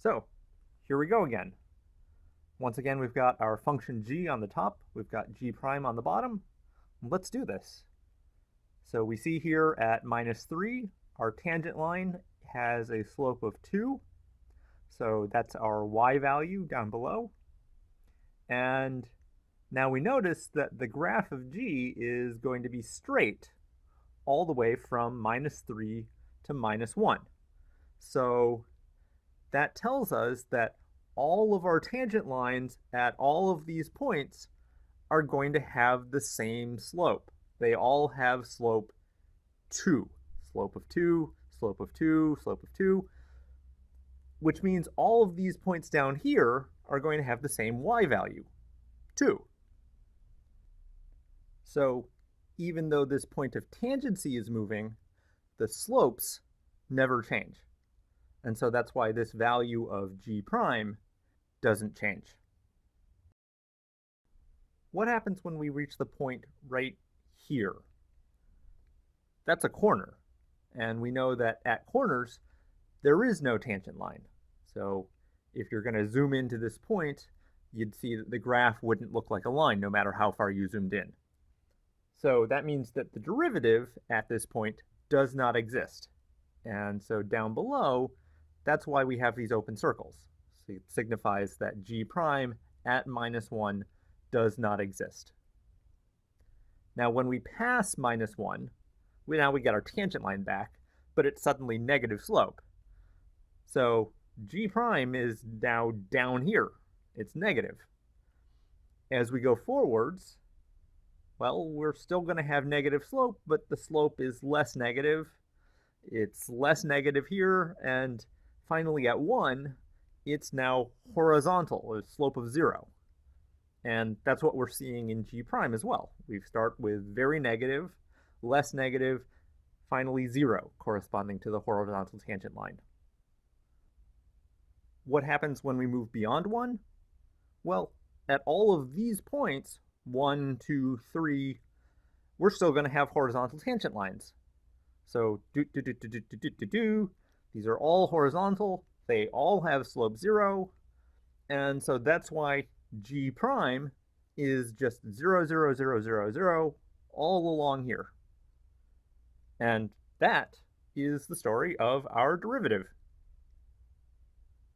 So here we go again. Once again, we've got our function g on the top, we've got g prime on the bottom. Let's do this. So we see here at -3, our tangent line has a slope of 2. So that's our y value down below. And now we notice that the graph of g is going to be straight all the way from -3 to -1. So that tells us that all of our tangent lines at all of these points are going to have the same slope. They all have slope 2. Slope of 2, slope of 2, slope of 2, which means all of these points down here are going to have the same y value, 2. So even though this point of tangency is moving, the slopes never change. And so that's why this value of g prime doesn't change. What happens when we reach the point right here? That's a corner. And we know that at corners, there is no tangent line. So if you're going to zoom into this point, you'd see that the graph wouldn't look like a line no matter how far you zoomed in. So that means that the derivative at this point does not exist. And so down below, that's why we have these open circles. So it signifies that g prime at -1 does not exist. Now when we pass -1, now we get our tangent line back, but it's suddenly negative slope. So g prime is now down here. It's negative. As we go forwards, well, we're still going to have negative slope, but the slope is less negative. It's less negative here, and finally at 1, it's now horizontal, a slope of 0. And that's what we're seeing in g prime as well. We start with very negative, less negative, finally 0, corresponding to the horizontal tangent line. What happens when we move beyond 1? Well, at all of these points, 1, 2, 3, we're still going to have horizontal tangent lines. So these are all horizontal. They all have slope 0. And so that's why g prime is just 0, 0, 0, 0, 0 all along here. And that is the story of our derivative.